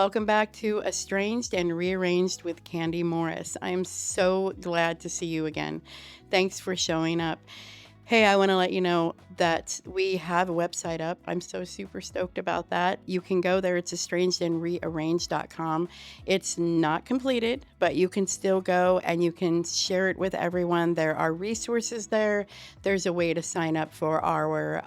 Welcome back to Estranged and Rearranged with Candy Morris. I am so glad to see you again. Thanks for showing up. Hey, I want to let you know that we have a website up. I'm so super stoked about that. You can go there. It's estrangedandrearranged.com. It's not completed, but you can still go and you can share it with everyone. There are resources there. There's a way to sign up for our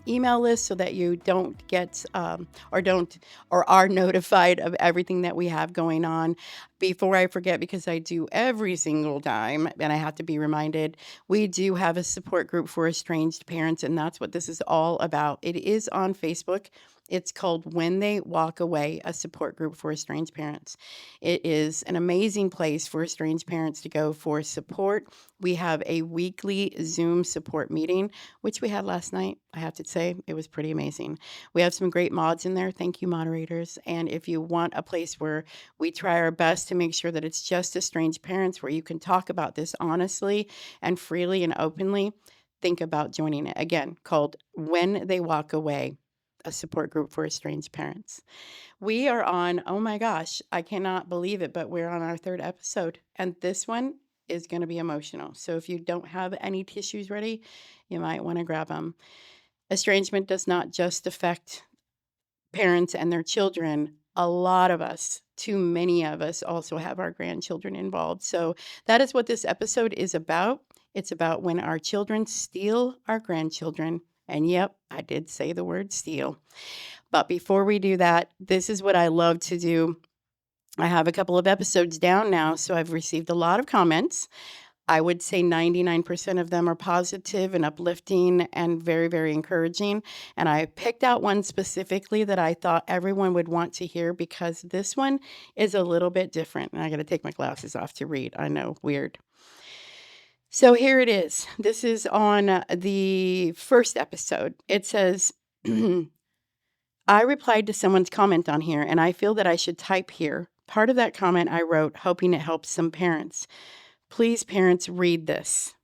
email list so that you don't get or are notified of everything that we have going on. Before I forget, because I do every single time and I have to be reminded, we do have a support group for estranged parents, and that's what this is all about. It is on Facebook. It's called When They Walk Away, a support group for estranged parents. It is an amazing place for estranged parents to go for support. We have a weekly Zoom support meeting, which we had last night. I have to say, it was pretty amazing. We have some great mods in there. Thank you, moderators. And if you want a place where we try our best to make sure that it's just estranged parents, where you can talk about this honestly and freely and openly, think about joining it. Again, called When They Walk Away, a support group for estranged parents. We are on, oh my gosh, I cannot believe it, but we're on our third episode. And this one is going to be emotional. So if you don't have any tissues ready, you might want to grab them. Estrangement does not just affect parents and their children. A lot of us, too many of us, also have our grandchildren involved. So that is what this episode is about. It's about when our children steal our grandchildren. And yep, I did say the word steal. But before we do that, this is what I love to do. I have a couple of episodes down now, so I've received a lot of comments. I would say 99% of them are positive and uplifting and very, very encouraging. And I picked out one specifically that I thought everyone would want to hear because this one is a little bit different. And I got to take my glasses off to read. I know, weird. So here it is. This is on the first episode. It says, I replied to someone's comment on here, and I feel that I should type here. Part of that comment I wrote, hoping it helps some parents. Please, parents, read this.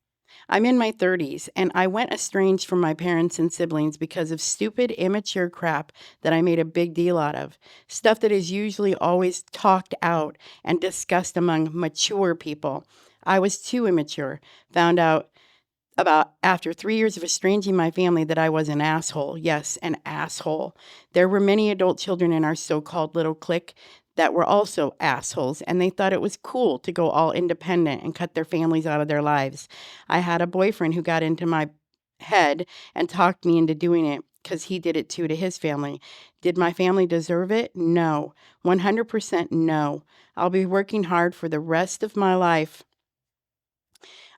I'm in my 30s, and I went estranged from my parents and siblings because of stupid, immature crap that I made a big deal out of. Stuff that is usually always talked out and discussed among mature people. I was too immature. Found out about after 3 years of estranging my family that I was an asshole. Yes, an asshole. There were many adult children in our so-called little clique that were also assholes, and they thought it was cool to go all independent and cut their families out of their lives. I had a boyfriend who got into my head and talked me into doing it because he did it too to his family. Did my family deserve it? No. 100% no. I'll be working hard for the rest of my life.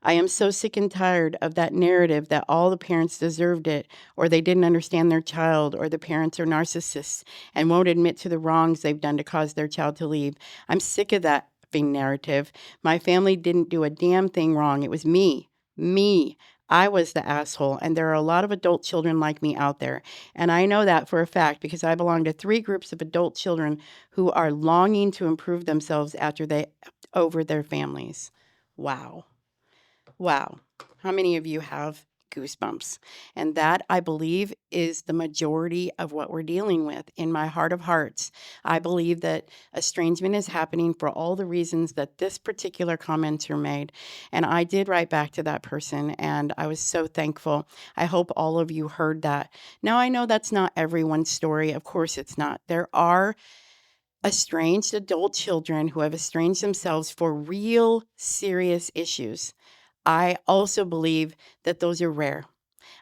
I am so sick and tired of that narrative that all the parents deserved it, or they didn't understand their child, or the parents are narcissists and won't admit to the wrongs they've done to cause their child to leave. I'm sick of that narrative. My family didn't do a damn thing wrong. It was me. Me. I was the asshole, and there are a lot of adult children like me out there. And I know that for a fact because I belong to 3 groups of adult children who are longing to improve themselves after they over their families. Wow. Wow. How many of you have goosebumps? And that, I believe, is the majority of what we're dealing with. In my heart of hearts, I believe that estrangement is happening for all the reasons that this particular commenter made. And I did write back to that person, and I was so thankful. I hope all of you heard that. Now, I know that's not everyone's story. Of course it's not. There are estranged adult children who have estranged themselves for real serious issues. I also believe that those are rare.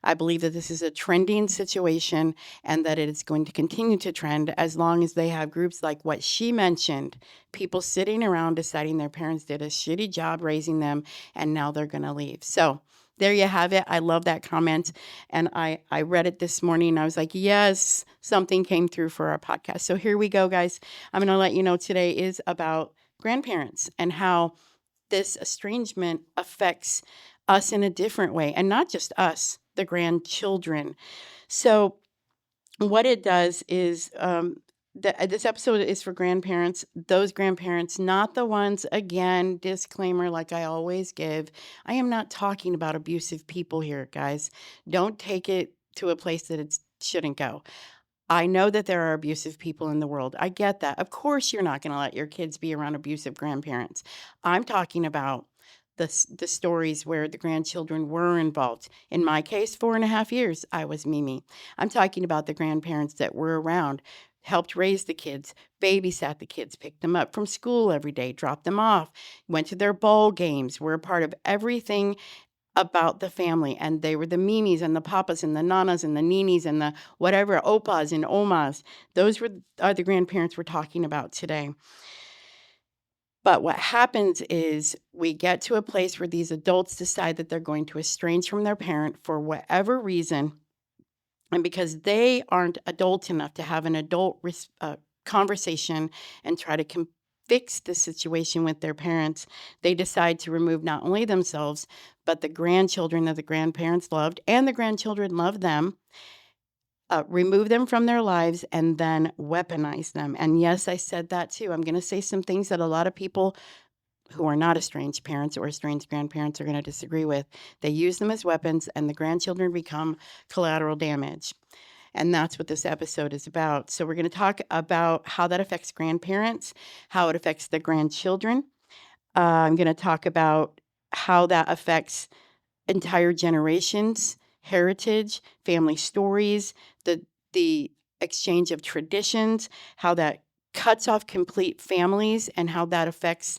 I believe that this is a trending situation and that it is going to continue to trend as long as they have groups like what she mentioned, people sitting around deciding their parents did a shitty job raising them and now they're going to leave. So there you have it. I love that comment. And I read it this morning. And I was like, yes, something came through for our podcast. So here we go, guys. I'm going to let you know today is about grandparents and how this estrangement affects us in a different way, and not just us, the grandchildren. So what it does is this episode is for grandparents, those grandparents, not the ones, again, disclaimer like I always give. I am not talking about abusive people here, guys. Don't take it to a place that it shouldn't go. I know that there are abusive people in the world. I get that. Of course, you're not going to let your kids be around abusive grandparents. I'm talking about the stories where the grandchildren were involved. In my case, 4.5 years, I was Mimi. I'm talking about the grandparents that were around, helped raise the kids, babysat the kids, picked them up from school every day, dropped them off, went to their ball games, were a part of everything about the family. And they were the Mimis and the Papas and the Nanas and the Ninis and the whatever, Opas and Omas. Those are the grandparents we're talking about today. But what happens is we get to a place where these adults decide that they're going to estrange from their parent for whatever reason. And because they aren't adult enough to have an adult conversation and try to fix the situation with their parents, they decide to remove not only themselves, but the grandchildren that the grandparents loved and the grandchildren loved them, remove them from their lives, and then weaponize them. And yes, I said that too. I'm going to say some things that a lot of people who are not estranged parents or estranged grandparents are going to disagree with. They use them as weapons, and the grandchildren become collateral damage. And that's what this episode is about. So we're going to talk about how that affects grandparents, how it affects the grandchildren. I'm going to talk about how that affects entire generations, heritage, family stories, the exchange of traditions, how that cuts off complete families, and how that affects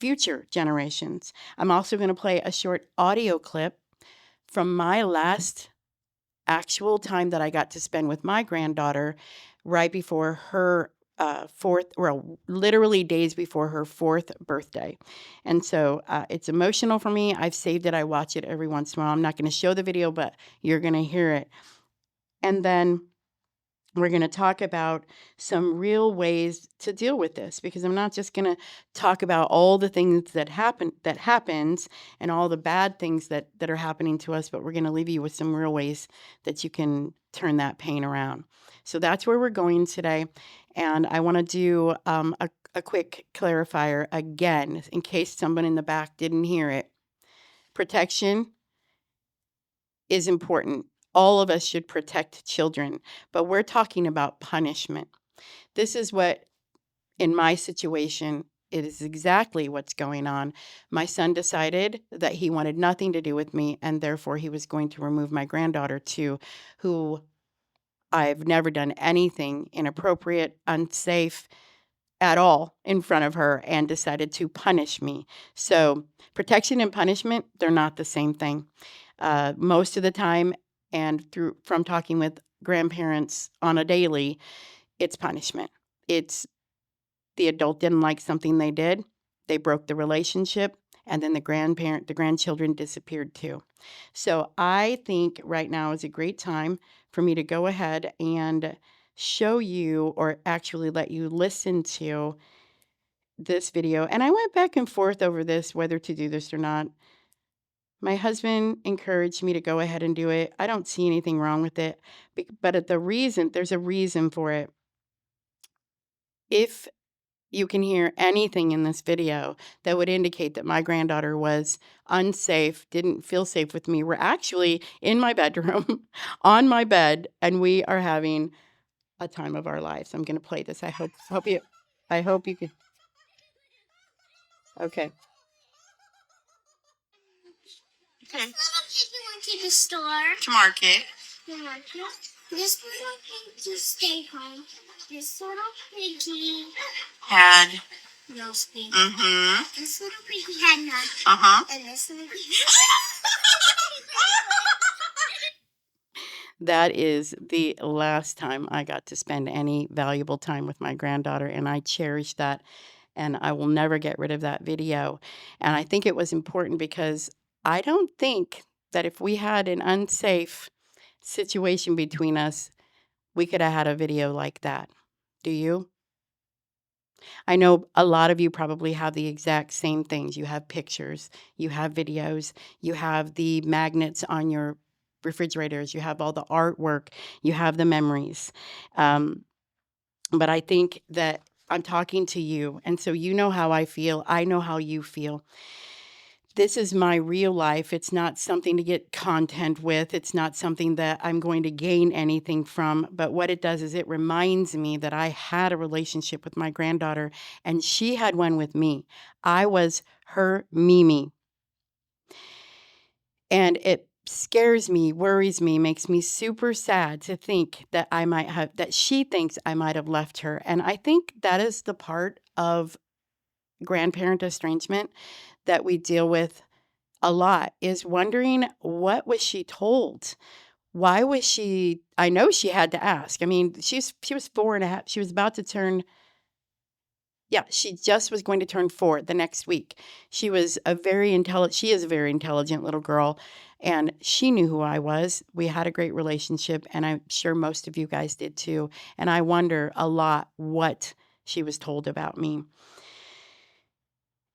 future generations. I'm also going to play a short audio clip from my last actual time that I got to spend with my granddaughter right before her literally days before her 4th birthday. And so it's emotional for me. I've saved it. I watch it every once in a while. I'm not going to show the video, but you're going to hear it. And then we're going to talk about some real ways to deal with this, because I'm not just going to talk about all the things that happens and all the bad things that are happening to us, but we're going to leave you with some real ways that you can turn that pain around. So that's where we're going today. And I want to do a quick clarifier again, in case someone in the back didn't hear it. Protection is important. All of us should protect children, but we're talking about punishment. This is what, in my situation, it is exactly what's going on. My son decided that he wanted nothing to do with me, and therefore he was going to remove my granddaughter too, who I've never done anything inappropriate, unsafe at all in front of her, and decided to punish me. So protection and punishment, they're not the same thing. Most of the time, and from talking with grandparents on a daily, it's punishment. It's the adult didn't like something they did, they broke the relationship, and then the grandchildren disappeared too. So I think right now is a great time for me to go ahead and show you, or actually let you listen to, this video. And I went back and forth over this, whether to do this or not. My husband encouraged me to go ahead and do it. I don't see anything wrong with it, but there's a reason for it. If you can hear anything in this video that would indicate that my granddaughter was unsafe, didn't feel safe with me, we're actually in my bedroom on my bed, and we are having a time of our lives. I'm going to play this. I hope you can. Okay. Okay. We went to the store. To market. To market. This little pig to stay home. This little piggy Had. no sleep. Mm-hmm. This little piggy had none. Uh-huh. And this little piggy. That is the last time I got to spend any valuable time with my granddaughter, and I cherish that, and I will never get rid of that video. And I think it was important because I don't think that if we had an unsafe situation between us, we could have had a video like that. Do you? I know a lot of you probably have the exact same things. You have pictures, you have videos, you have the magnets on your refrigerators, you have all the artwork, you have the memories. But I think that I'm talking to you, and so you know how I feel. I know how you feel. This is my real life. It's not something to get content with. It's not something that I'm going to gain anything from. But what it does is it reminds me that I had a relationship with my granddaughter and she had one with me. I was her Mimi. And it scares me, worries me, makes me super sad to think that that she thinks I might have left her. And I think that is the part of grandparent estrangement that we deal with a lot, is wondering, what was she told? Why was she, I know she had to ask. I mean, she was 4 and a half. She was about to turn, yeah, she just was going to turn 4 the next week. She is a very intelligent little girl, and she knew who I was. We had a great relationship, and I'm sure most of you guys did too. And I wonder a lot what she was told about me.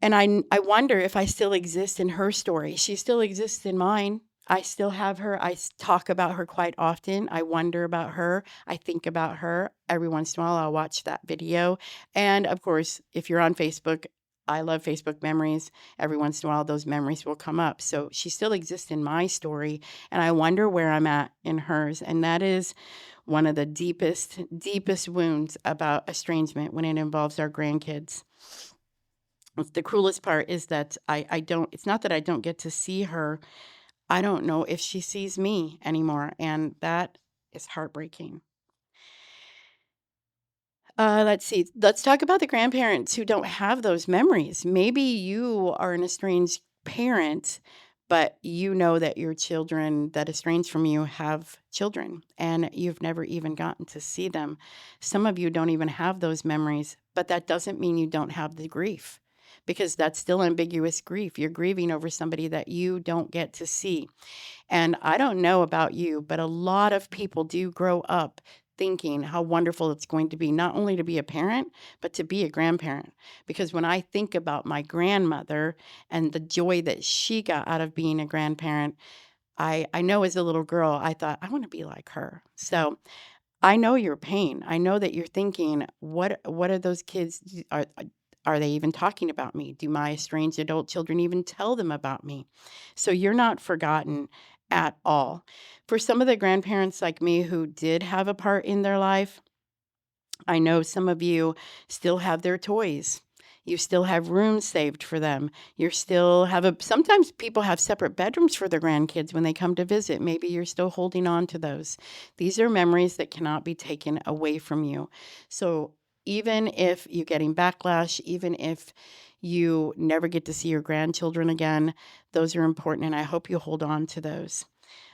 And I wonder if I still exist in her story. She still exists in mine. I still have her. Talk about her quite often. I wonder about her. I think about her. Every once in a while, I'll watch that video. And of course, if you're on Facebook, I love Facebook memories. Every once in a while, those memories will come up. So she still exists in my story. And I wonder where I'm at in hers. And that is one of the deepest, deepest wounds about estrangement when it involves our grandkids. The cruelest part is that I don't, it's not that I don't get to see her. I don't know if she sees me anymore, and that is heartbreaking. Let's see. Let's talk about the grandparents who don't have those memories. Maybe you are an estranged parent, but you know that your children that estranged from you have children and you've never even gotten to see them. Some of you don't even have those memories, but that doesn't mean you don't have the grief, because that's still ambiguous grief. You're grieving over somebody that you don't get to see. And I don't know about you, but a lot of people do grow up thinking how wonderful it's going to be, not only to be a parent, but to be a grandparent. Because when I think about my grandmother and the joy that she got out of being a grandparent, I know as a little girl, I thought, I want to be like her. So I know your pain. I know that you're thinking, what are those kids? Are they even talking about me? Do my estranged adult children even tell them about me? So you're not forgotten at all. For some of the grandparents like me who did have a part in their life, I know some of you still have their toys. You still have rooms saved for them. You still have sometimes people have separate bedrooms for their grandkids when they come to visit. Maybe you're still holding on to those. These are memories that cannot be taken away from you. So even if you're getting backlash, even if you never get to see your grandchildren again, those are important, and I hope you hold on to those.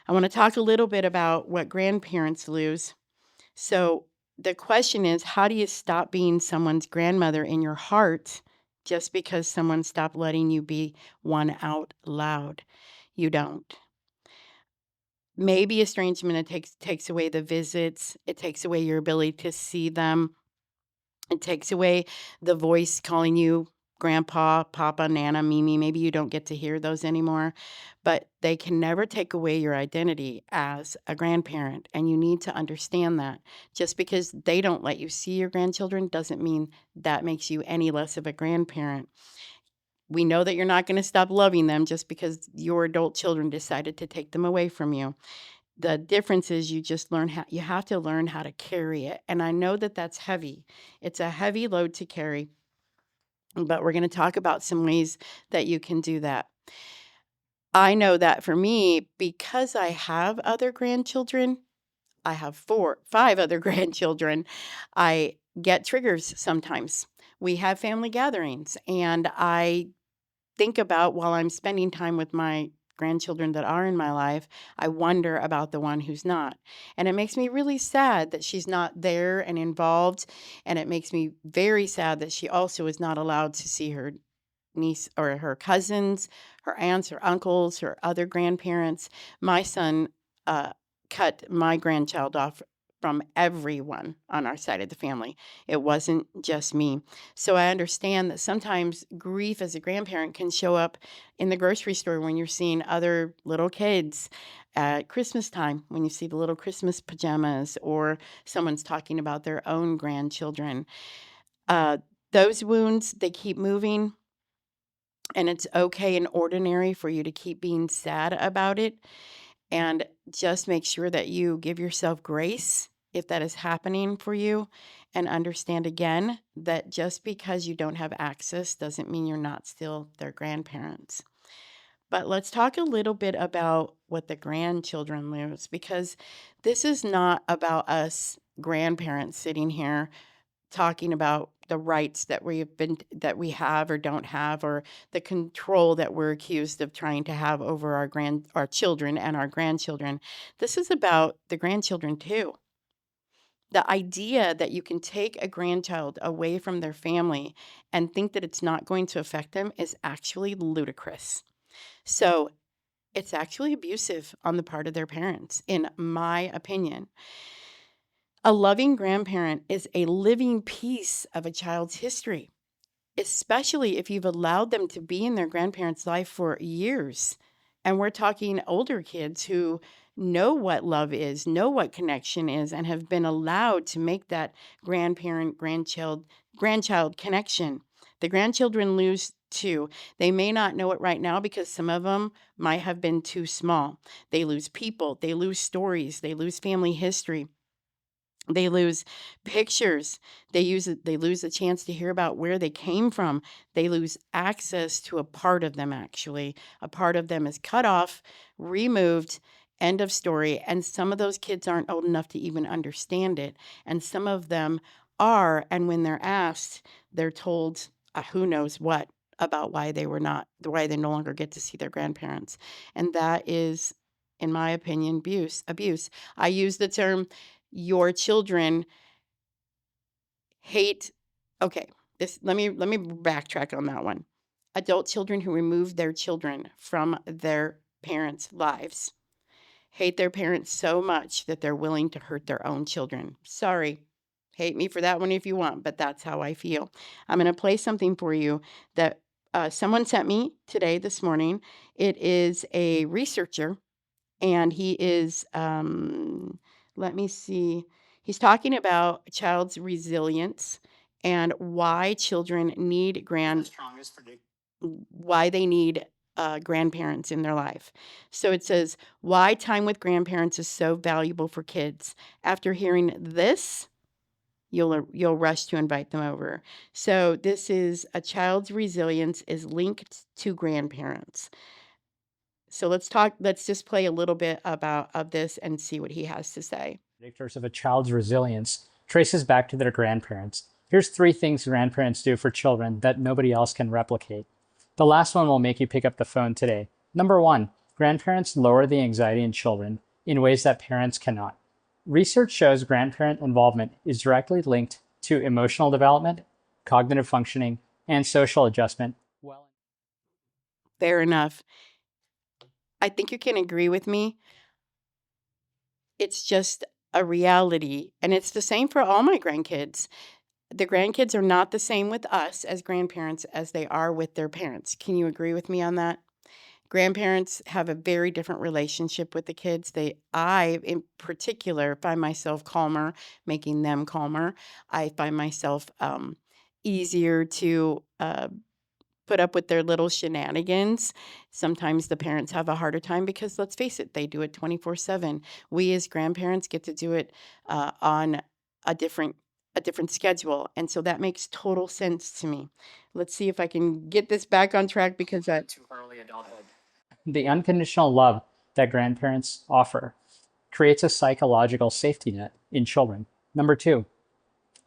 I want to talk a little bit about what grandparents lose. So the question is, how do you stop being someone's grandmother in your heart just because someone stopped letting you be one out loud? You don't. Maybe estrangement, it takes away the visits. It takes away your ability to see them. It takes away the voice calling you grandpa, papa, nana, mimi. Maybe you don't get to hear those anymore, but they can never take away your identity as a grandparent. And you need to understand that. Just because they don't let you see your grandchildren doesn't mean that makes you any less of a grandparent. We know that you're not going to stop loving them just because your adult children decided to take them away from you. The difference is you just you have to learn how to carry it. And I know that that's heavy. It's a heavy load to carry, but we're going to talk about some ways that you can do that. I know that for me, because I have other grandchildren, I have 5 other grandchildren, I get triggers sometimes. We have family gatherings, and I think about, while I'm spending time with my grandchildren that are in my life, I wonder about the one who's not. And it makes me really sad that she's not there and involved. And it makes me very sad that she also is not allowed to see her niece or her cousins, her aunts, her uncles, her other grandparents. My son cut my grandchild off from everyone on our side of the family. It wasn't just me. So I understand that sometimes grief as a grandparent can show up in the grocery store when you're seeing other little kids at Christmas time, when you see the little Christmas pajamas, or someone's talking about their own grandchildren. Those wounds, they keep moving. And it's okay and ordinary for you to keep being sad about it. And just make sure that you give yourself grace if that is happening for you. And understand again that just because you don't have access doesn't mean you're not still their grandparents. But let's talk a little bit about what the grandchildren lose, because this is not about us grandparents sitting here talking about the rights that we have or don't have, or the control that we're accused of trying to have over our children and our grandchildren. This is about the grandchildren too. The idea that you can take a grandchild away from their family and think that it's not going to affect them is actually ludicrous. So it's actually abusive on the part of their parents, in my opinion. A loving grandparent is a living piece of a child's history, especially if you've allowed them to be in their grandparent's life for years. And we're talking older kids who know what love is, know what connection is, and have been allowed to make that grandchild connection. The grandchildren lose too. They may not know it right now because some of them might have been too small. They lose people, they lose stories, they lose family history. They lose pictures. They lose a chance to hear about where they came from. They lose access to a part of them, actually. A part of them is cut off, removed, end of story. And some of those kids aren't old enough to even understand it. And some of them are. And when they're asked, they're told who knows what about why why they no longer get to see their grandparents. And that is, in my opinion, abuse. I use the term your children hate. Okay, let me backtrack on that one. Adult children who remove their children from their parents' lives hate their parents so much that they're willing to hurt their own children. Sorry. Hate me for that one if you want, but that's how I feel. I'm going to play something for you that someone sent me today, this morning. It is a researcher, and he is, let me see, he's talking about a child's resilience and why children need why they need grandparents in their life. So it says, why time with grandparents is so valuable for kids. After hearing this, you'll rush to invite them over. So this is a child's resilience is linked to grandparents. So let's just play a little bit of this and see what he has to say. Predictors of a child's resilience traces back to their grandparents. Here's 3 things grandparents do for children that nobody else can replicate. The last one will make you pick up the phone today. Number 1, grandparents lower the anxiety in children in ways that parents cannot. Research shows grandparent involvement is directly linked to emotional development, cognitive functioning, and social adjustment. Fair enough. I think you can agree with me. It's just a reality, and it's the same for all my grandkids. The grandkids are not the same with us as grandparents as they are with their parents. Can you agree with me on that? Grandparents have a very different relationship with the kids. I, in particular, find myself calmer, making them calmer. I find myself easier to put up with their little shenanigans. Sometimes the parents have a harder time because, let's face it, they do it 24/7. We as grandparents get to do it on a different schedule, and so that makes total sense to me. Let's see if I can get this back on track because that The unconditional love that grandparents offer creates a psychological safety net in children. Number 2,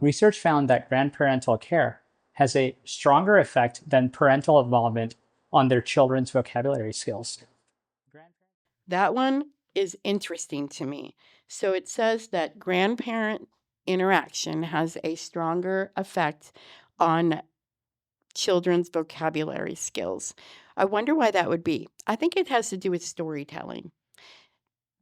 research found that grandparental care has a stronger effect than parental involvement on their children's vocabulary skills. that one is interesting to me. So it says that grandparent interaction has a stronger effect on children's vocabulary skills. I wonder why that would be. I think it has to do with storytelling.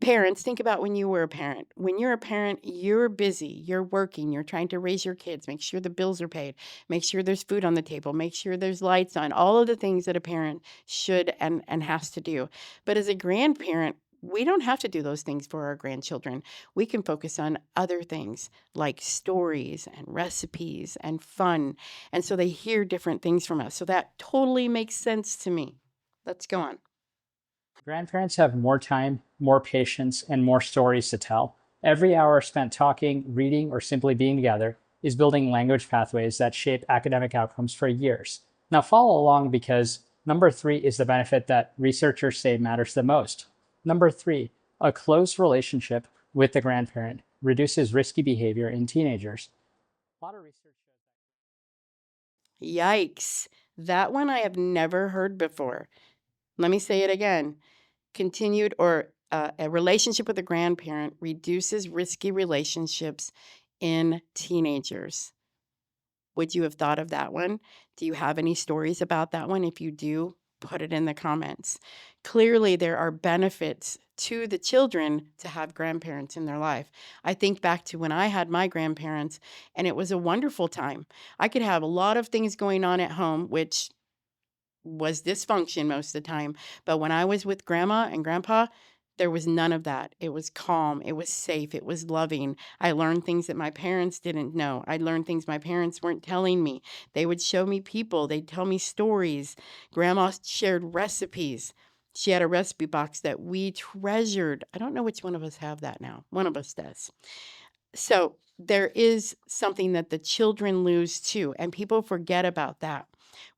Parents, think about when you were a parent. When you're a parent, you're busy, you're working, you're trying to raise your kids, make sure the bills are paid, make sure there's food on the table, make sure there's lights on, all of the things that a parent should and has to do. But as a grandparent, we don't have to do those things for our grandchildren. We can focus on other things like stories and recipes and fun. And so they hear different things from us. So that totally makes sense to me. Let's go on. Grandparents have more time, more patience, and more stories to tell. Every hour spent talking, reading, or simply being together is building language pathways that shape academic outcomes for years. Now, follow along because number 3 is the benefit that researchers say matters the most. Number 3, a close relationship with the grandparent reduces risky behavior in teenagers. A lot of research shows Yikes. That one I have never heard before. Let me say it again. Continued or a relationship with a grandparent reduces risky relationships in teenagers. Would you have thought of that one? Do you have any stories about that one? If you do, put it in the comments. Clearly, there are benefits to the children to have grandparents in their life. I think back to when I had my grandparents, and it was a wonderful time. I could have a lot of things going on at home, which was dysfunction most of the time. But when I was with grandma and grandpa, there was none of that. It was calm. It was safe. It was loving. I learned things that my parents didn't know. I learned things my parents weren't telling me. They would show me people. They'd tell me stories. Grandma shared recipes. She had a recipe box that we treasured. I don't know which one of us have that now. One of us does. So there is something that the children lose too, and people forget about that.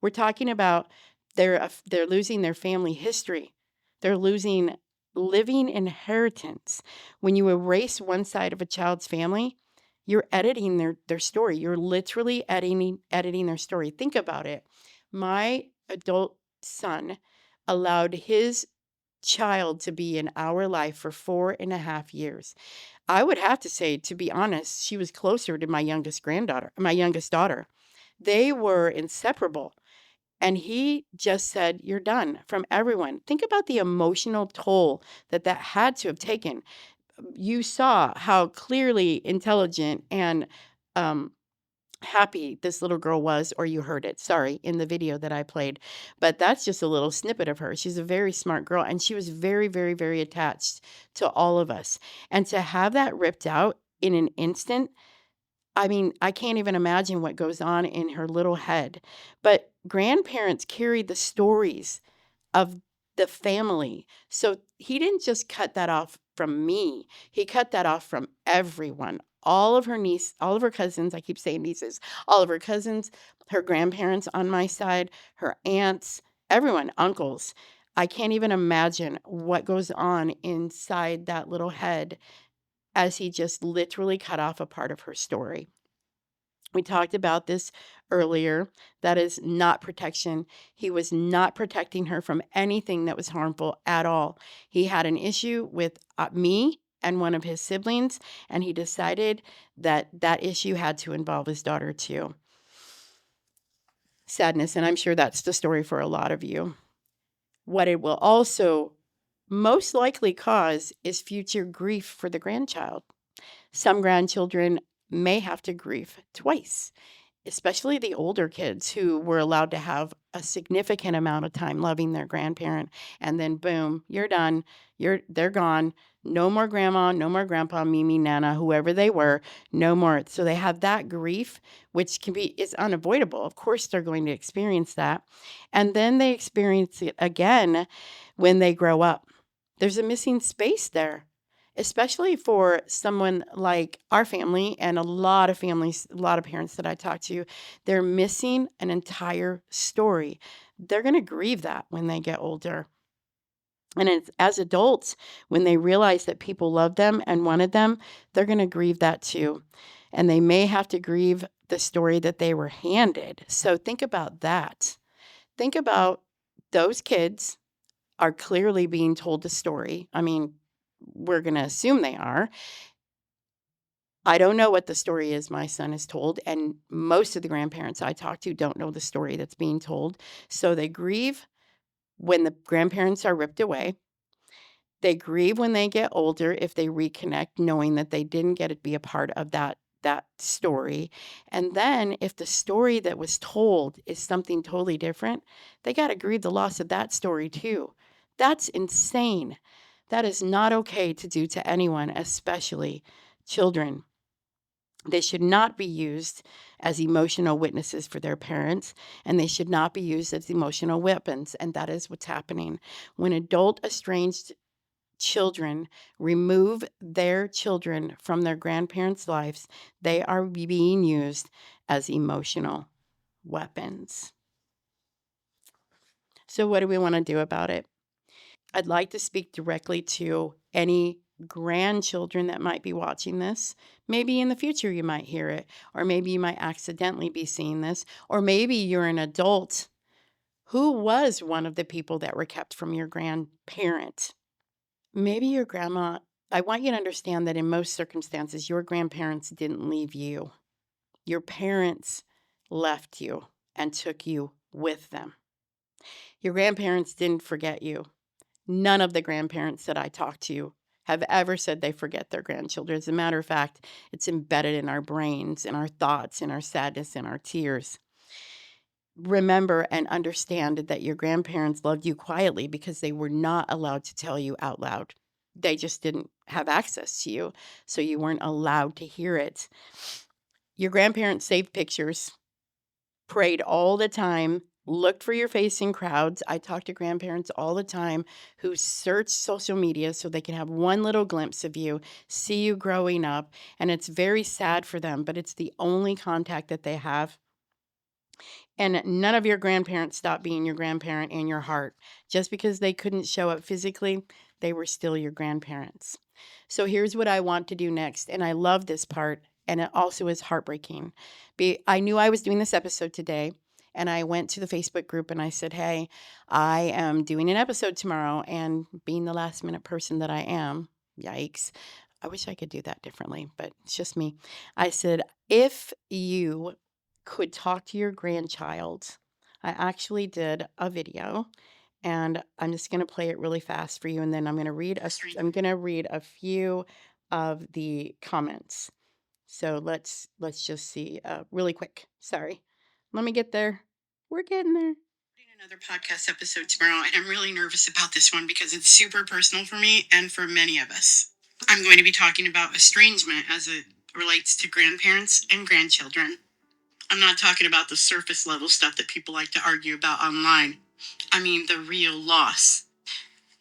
We're talking about they're losing their family history. They're losing living inheritance. When you erase one side of a child's family, you're editing their story. You're literally editing their story. Think about it. My adult son allowed his child to be in our life for 4.5 years. I would have to say, to be honest, she was closer to my youngest daughter. They were inseparable. And he just said, "You're done," from everyone. Think about the emotional toll that had to have taken. You saw how clearly intelligent and happy this little girl was, or you heard it, sorry, in the video that I played. But that's just a little snippet of her. She's a very smart girl, and she was very, very, very attached to all of us. And to have that ripped out in an instant, I mean, I can't even imagine what goes on in her little head. But grandparents carry the stories of the family. So he didn't just cut that off from me. He cut that off from everyone. All of her cousins, I keep saying nieces, all of her cousins, her grandparents on my side, her aunts, everyone, uncles. I can't even imagine what goes on inside that little head as he just literally cut off a part of her story. We talked about this earlier. That is not protection. He was not protecting her from anything that was harmful at all. He had an issue with me and one of his siblings, and he decided that that issue had to involve his daughter too. Sadness, and I'm sure that's the story for a lot of you. What it will also most likely cause is future grief for the grandchild. Some grandchildren may have to grieve twice, especially the older kids who were allowed to have a significant amount of time loving their grandparent, and then boom, you're done. They're gone. No more grandma, no more grandpa, Mimi, Nana, whoever they were, no more. So they have that grief, which is unavoidable. Of course, they're going to experience that. And then they experience it again when they grow up. There's a missing space there, especially for someone like our family and a lot of families, a lot of parents that I talk to. They're missing an entire story. They're going to grieve that when they get older. And as adults, when they realize that people loved them and wanted them, they're going to grieve that too. And they may have to grieve the story that they were handed. So think about that. Think about those kids are clearly being told the story. I mean, we're going to assume they are. I don't know what the story is my son is told, and most of the grandparents I talk to don't know the story that's being told. So they grieve when the grandparents are ripped away. They grieve when they get older if they reconnect, knowing that they didn't get to be a part of that story. And then if the story that was told is something totally different, they got to grieve the loss of that story too. That's insane. That is not okay to do to anyone, especially children. They should not be used as emotional witnesses for their parents, and they should not be used as emotional weapons. And that is what's happening. When adult estranged children remove their children from their grandparents' lives, they are being used as emotional weapons. So, what do we want to do about it? I'd like to speak directly to any grandchildren that might be watching this. Maybe in the future you might hear it, or maybe you might accidentally be seeing this, or maybe you're an adult who was one of the people that were kept from your grandparent. Maybe your grandma. I want you to understand that in most circumstances, your grandparents didn't leave you. Your parents left you and took you with them. Your grandparents didn't forget you. None of the grandparents that I talk to have ever said they forget their grandchildren. As a matter of fact, it's embedded in our brains, in our thoughts, in our sadness, in our tears. Remember and understand that your grandparents loved you quietly because they were not allowed to tell you out loud. They just didn't have access to you, so you weren't allowed to hear it. Your grandparents saved pictures, prayed all the time, looked for your face in crowds. I talk to grandparents all the time who search social media so they can have one little glimpse of you, see you growing up, and it's very sad for them, but it's the only contact that they have. And none of your grandparents stopped being your grandparent in your heart. Just because they couldn't show up physically, they were still your grandparents. So here's what I want to do next. And I love this part. And it also is heartbreaking. I knew I was doing this episode today. And I went to the Facebook group and I said, hey, I am doing an episode tomorrow. And being the last minute person that I am, yikes, I wish I could do that differently, but it's just me. I said, if you could talk to your grandchild. I actually did a video and I'm just going to play it really fast for you and then I'm going to read a few of the comments. So let's just see really quick. Sorry. Let me get there. We're getting there. Another podcast episode tomorrow and I'm really nervous about this one because it's super personal for me and for many of us. I'm going to be talking about estrangement as it relates to grandparents and grandchildren. I'm not talking about the surface level stuff that people like to argue about online. I mean the real loss.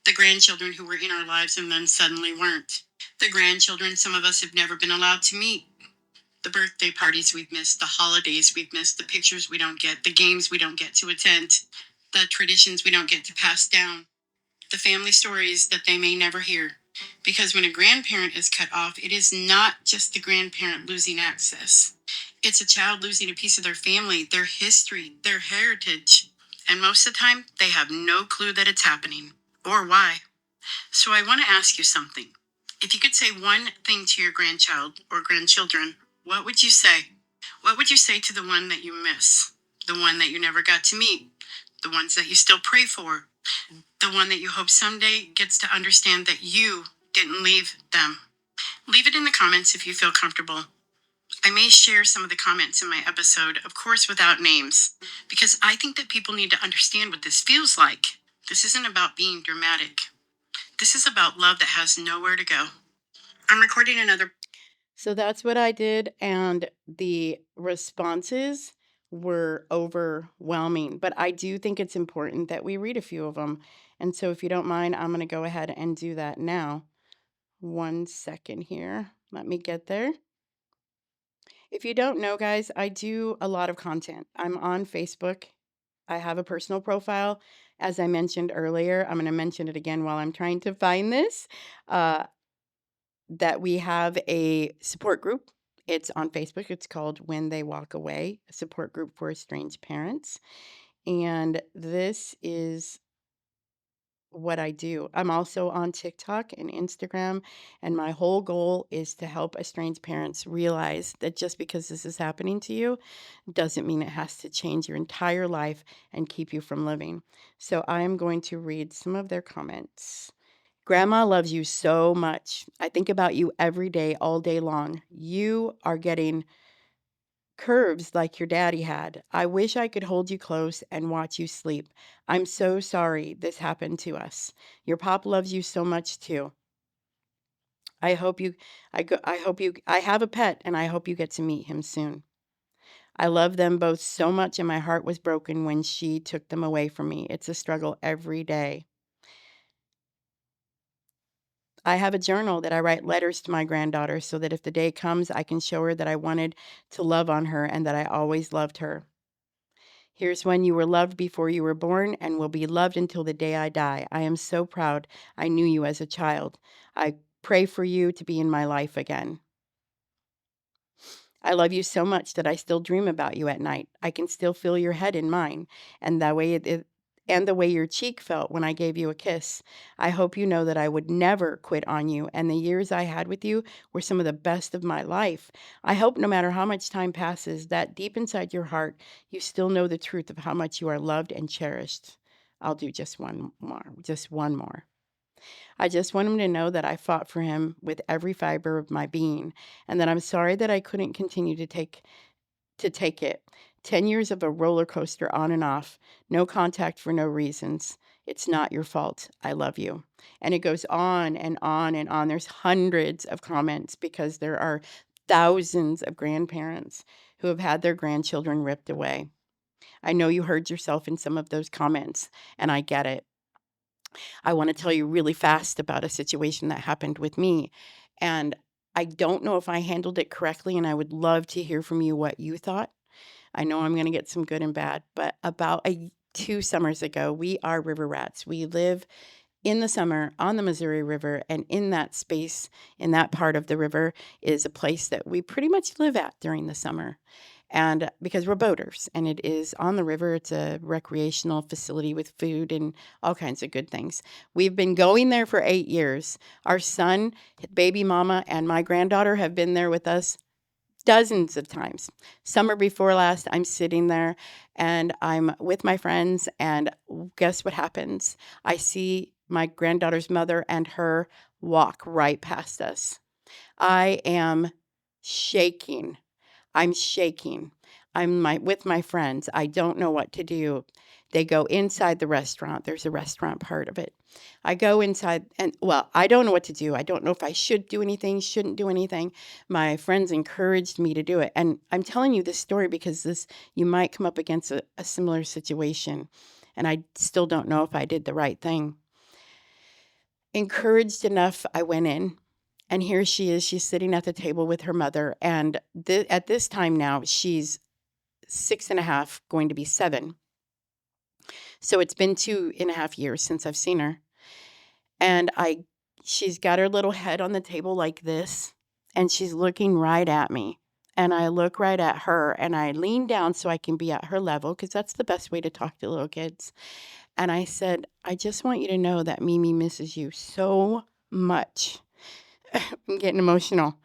The grandchildren who were in our lives and then suddenly weren't. The grandchildren some of us have never been allowed to meet. The birthday parties we've missed, the holidays we've missed, the pictures we don't get, the games we don't get to attend, the traditions we don't get to pass down, the family stories that they may never hear. Because when a grandparent is cut off, it is not just the grandparent losing access. It's a child losing a piece of their family, their history, their heritage. And most of the time, they have no clue that it's happening or why. So I want to ask you something. If you could say one thing to your grandchild or grandchildren, what would you say? What would you say to the one that you miss? The one that you never got to meet? The ones that you still pray for? The one that you hope someday gets to understand that you didn't leave them? Leave it in the comments if you feel comfortable. I may share some of the comments in my episode, of course without names, because I think that people need to understand what this feels like. This isn't about being dramatic. This is about love that has nowhere to go. I'm recording another. So that's what I did, and the responses were overwhelming. But I do think it's important that we read a few of them. And so if you don't mind, I'm going to go ahead and do that now. 1 second here. Let me get there. If you don't know, guys, I do a lot of content. I'm on Facebook. I have a personal profile. As I mentioned earlier, I'm going to mention it again while I'm trying to find this, that we have a support group. It's on Facebook. It's called When They Walk Away, a support group for estranged parents. And this is what I do. I'm also on TikTok and Instagram, and my whole goal is to help estranged parents realize that just because this is happening to you doesn't mean it has to change your entire life and keep you from living. So I am going to read some of their comments. Grandma loves you so much. I think about you every day, all day long. You are getting curves like your daddy had. I wish I could hold you close and watch you sleep. I'm so sorry this happened to us. Your pop loves you so much too. I hope you I hope you I have a pet and I hope you get to meet him soon. I love them both so much and my heart was broken when she took them away from me. It's a struggle every day. I have a journal that I write letters to my granddaughter so that if the day comes, I can show her that I wanted to love on her and that I always loved her. Here's when you were loved before you were born and will be loved until the day I die. I am so proud I knew you as a child. I pray for you to be in my life again. I love you so much that I still dream about you at night. I can still feel your head in mine and the way your cheek felt when I gave you a kiss. I hope you know that I would never quit on you and the years I had with you were some of the best of my life. I hope no matter how much time passes, that deep inside your heart, you still know the truth of how much you are loved and cherished. I'll do just one more. I just want him to know that I fought for him with every fiber of my being and that I'm sorry that I couldn't continue to take it. 10 years of a roller coaster on and off, no contact for no reasons. It's not your fault. I love you. And it goes on and on and on. There's hundreds of comments because there are thousands of grandparents who have had their grandchildren ripped away. I know you heard yourself in some of those comments, and I get it. I want to tell you really fast about a situation that happened with me. And I don't know if I handled it correctly, and I would love to hear from you what you thought. I know I'm going to get some good and bad, but about 2 summers ago, we are river rats. We live in the summer on the Missouri River, and in that space, in that part of the river, is a place that we pretty much live at during the summer. And because we're boaters and it is on the river, it's a recreational facility with food and all kinds of good things. We've been going there for 8 years. Our son, baby mama, and my granddaughter have been there with us dozens of times. Summer before last, I'm sitting there and I'm with my friends, and guess what happens? I see my granddaughter's mother and her walk right past us. I am shaking. I'm shaking. With my friends. I don't know what to do. They go inside the restaurant. There's a restaurant part of it. I go inside and, well, I don't know what to do. I don't know if I should do anything, shouldn't do anything. My friends encouraged me to do it. And I'm telling you this story because you might come up against a similar situation. And I still don't know if I did the right thing. Encouraged enough, I went in. And here she is. She's sitting at the table with her mother. And at this time now, she's 6.5, going to be 7. So it's been 2.5 years since I've seen her. And she's got her little head on the table like this. And she's looking right at me. And I look right at her. And I lean down so I can be at her level, because that's the best way to talk to little kids. And I said, I just want you to know that Mimi misses you so much. I'm getting emotional.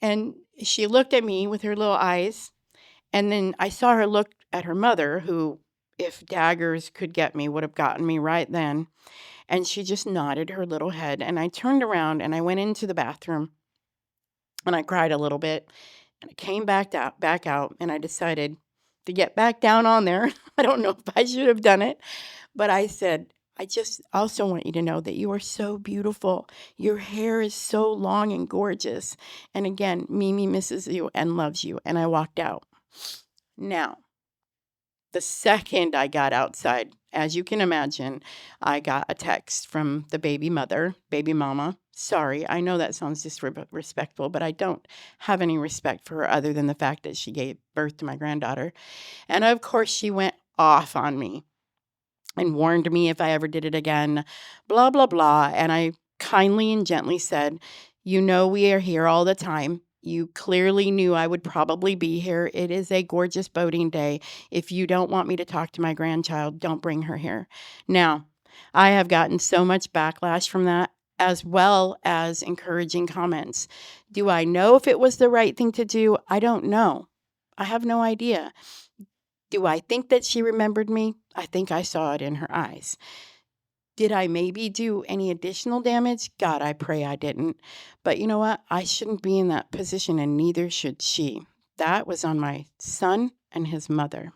And she looked at me with her little eyes. And then I saw her look at her mother, who, if daggers could get me, would have gotten me right then. And she just nodded her little head. And I turned around and I went into the bathroom and I cried a little bit. And I came back out, and I decided to get back down on there. I don't know if I should have done it, but I said, I just also want you to know that you are so beautiful. Your hair is so long and gorgeous. And again, Mimi misses you and loves you. And I walked out. Now, the second I got outside, as you can imagine, I got a text from the baby mama. Sorry, I know that sounds disrespectful, but I don't have any respect for her other than the fact that she gave birth to my granddaughter. And of course, she went off on me and warned me if I ever did it again, blah, blah, blah. And I kindly and gently said, you know, we are here all the time. You clearly knew I would probably be here. It is a gorgeous boating day. If you don't want me to talk to my grandchild, don't bring her here. Now, I have gotten so much backlash from that, as well as encouraging comments. Do I know if it was the right thing to do? I don't know. I have no idea. Do I think that she remembered me? I think I saw it in her eyes. Did I maybe do any additional damage? God, I pray I didn't. But you know what? I shouldn't be in that position, and neither should she. that was on my son and his mother.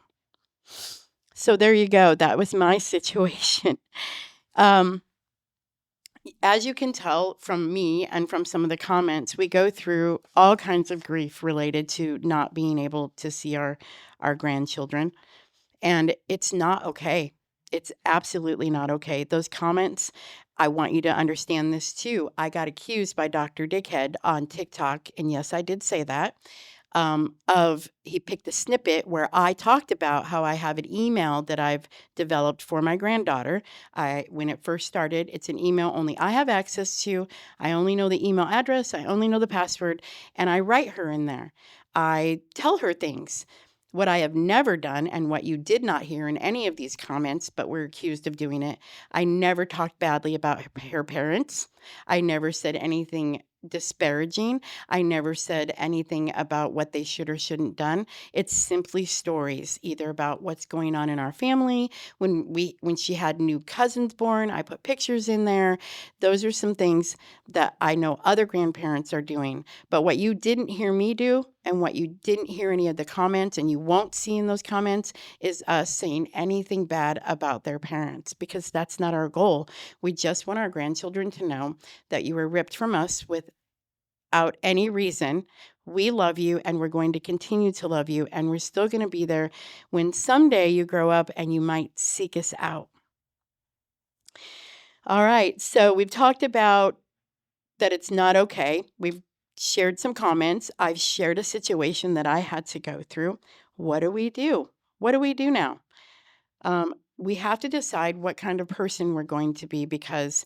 So there you go. That was my situation. Um, as you can tell from me and from some of the comments, we go through all kinds of grief related to not being able to see our grandchildren. And it's not okay. It's absolutely not okay. Those comments, I want you to understand this too. I got accused by Dr. Dickhead on TikTok, and yes, I did say that. He picked a snippet where I talked about how I have an email that I've developed for my granddaughter. When it first started, it's an email only I have access to. I only know the email address. I only know the password, and I write her in there. I tell her things. What I have never done, and what you did not hear in any of these comments, but were accused of doing it, I never talked badly about her parents. I never said anything disparaging. I never said anything about what they should or shouldn't done. It's simply stories, either about what's going on in our family. When she had new cousins born, I put pictures in there. Those are some things that I know other grandparents are doing. But what you didn't hear me do, and what you didn't hear any of the comments, and you won't see in those comments, is us saying anything bad about their parents, because that's not our goal. We just want our grandchildren to know that you were ripped from us without any reason. We love you, and we're going to continue to love you, and we're still going to be there when someday you grow up and you might seek us out. All right, so we've talked about that it's not okay. We've shared some comments. I've shared a situation that I had to go through. What do we do? What do we do now? We have to decide what kind of person we're going to be, because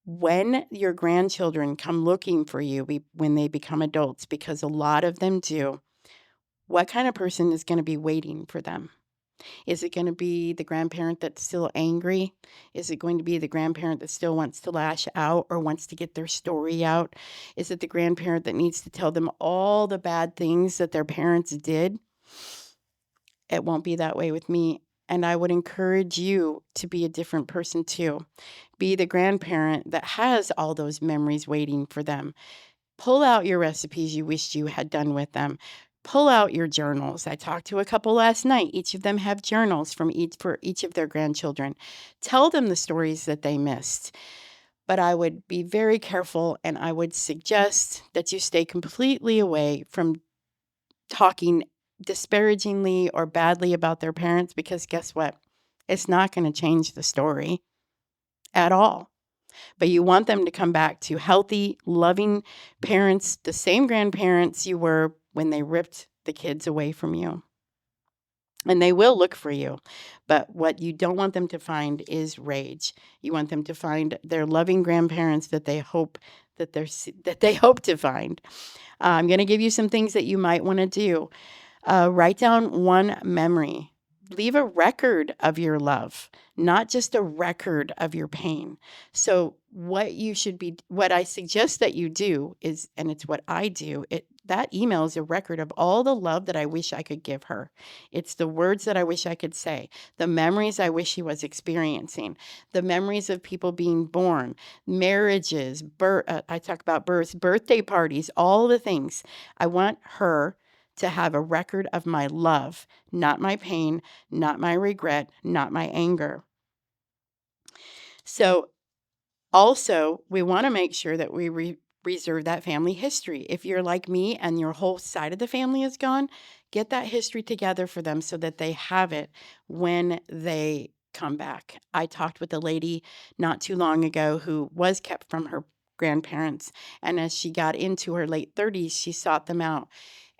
when your grandchildren come looking for you, when they become adults, because a lot of them do, what kind of person is going to be waiting for them? Is it going to be the grandparent that's still angry? Is it going to be the grandparent that still wants to lash out or wants to get their story out? Is it the grandparent that needs to tell them all the bad things that their parents did? It won't be that way with me. And I would encourage you to be a different person too. Be the grandparent that has all those memories waiting for them. Pull out your recipes you wished you had done with them. Pull out your journals. I talked to a couple last night. Each of them have journals for each of their grandchildren. Tell them the stories that they missed. But I would be very careful, and I would suggest that you stay completely away from talking disparagingly or badly about their parents, because guess what? It's not going to change the story at all. But you want them to come back to healthy, loving parents, the same grandparents you were when they ripped the kids away from you. And they will look for you. But what you don't want them to find is rage. You want them to find their loving grandparents that they hope to find. I'm going to give you some things that you might want to do. Write down one memory. Leave a record of your love, not just a record of your pain. So what I suggest that you do is, and it's what I do, that email is a record of all the love that I wish I could give her. It's the words that I wish I could say, the memories I wish she was experiencing, the memories of people being born, marriages, I talk about births, birthday parties, all the things. I want her to have a record of my love, not my pain, not my regret, not my anger. So also, we want to make sure that we reserve that family history. If you're like me and your whole side of the family is gone, get that history together for them so that they have it when they come back. I talked with a lady not too long ago who was kept from her grandparents, and as she got into her late 30s, she sought them out.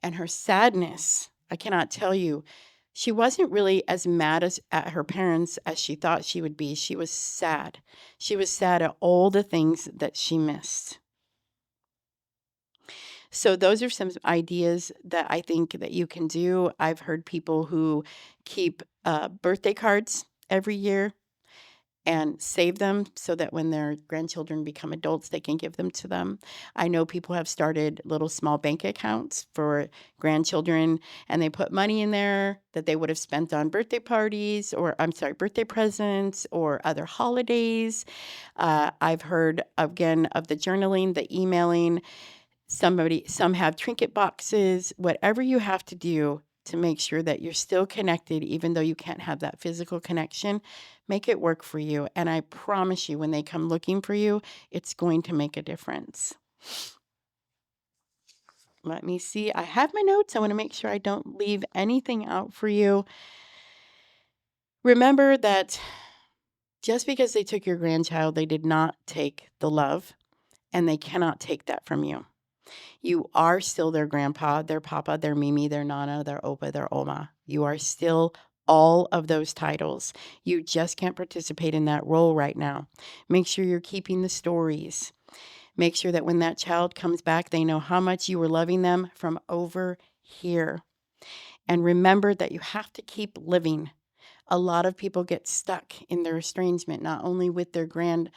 And her sadness, I cannot tell you, she wasn't really as mad at her parents as she thought she would be. She was sad. She was sad at all the things that she missed. So those are some ideas that I think that you can do. I've heard people who keep birthday cards every year and save them so that when their grandchildren become adults, they can give them to them. I know people have started little small bank accounts for grandchildren, and they put money in there that they would have spent on birthday parties, or birthday presents or other holidays. I've heard, again, of the journaling, the emailing. Some have trinket boxes, whatever you have to do to make sure that you're still connected, even though you can't have that physical connection, make it work for you. And I promise you, when they come looking for you, it's going to make a difference. Let me see. I have my notes. I want to make sure I don't leave anything out for you. Remember that just because they took your grandchild, they did not take the love, and they cannot take that from you. You are still their grandpa, their papa, their mimi, their nana, their opa, their oma. You are still all of those titles. You just can't participate in that role right now. Make sure you're keeping the stories. Make sure that when that child comes back, they know how much you were loving them from over here. And remember that you have to keep living. A lot of people get stuck in their estrangement, not only with their with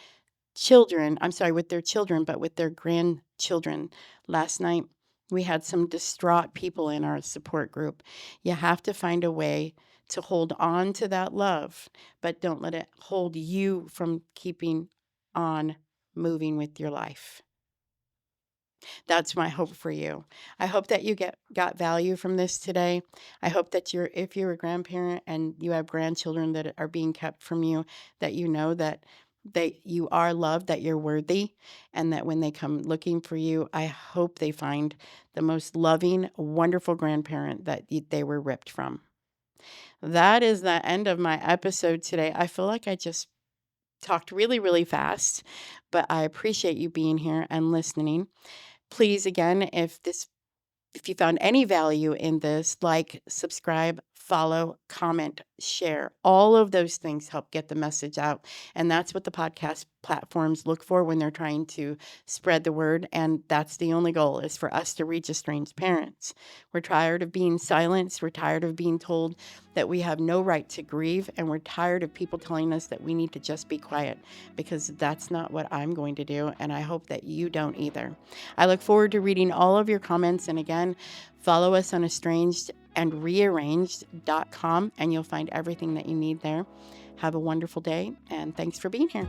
their children, but with their grandchildren. Last night, we had some distraught people in our support group. You have to find a way to hold on to that love, but don't let it hold you from keeping on moving with your life. That's my hope for you. I hope that you got value from this today. I hope that if you're a grandparent and you have grandchildren that are being kept from you, that you know that you are loved, that you're worthy, and that when they come looking for you, I hope they find the most loving, wonderful grandparent that they were ripped from. That is the end of my episode today. I feel like I just talked really, really fast, but I appreciate you being here and listening. Please, again, if you found any value in this, like, subscribe, follow, comment, share. All of those things help get the message out. And that's what the podcast platforms look for when they're trying to spread the word. And that's the only goal, is for us to reach estranged parents. We're tired of being silenced. We're tired of being told that we have no right to grieve. And we're tired of people telling us that we need to just be quiet, because that's not what I'm going to do. And I hope that you don't either. I look forward to reading all of your comments. And again, follow us on estrangedandrearranged.com, and you'll find everything that you need there. Have a wonderful day, and thanks for being here.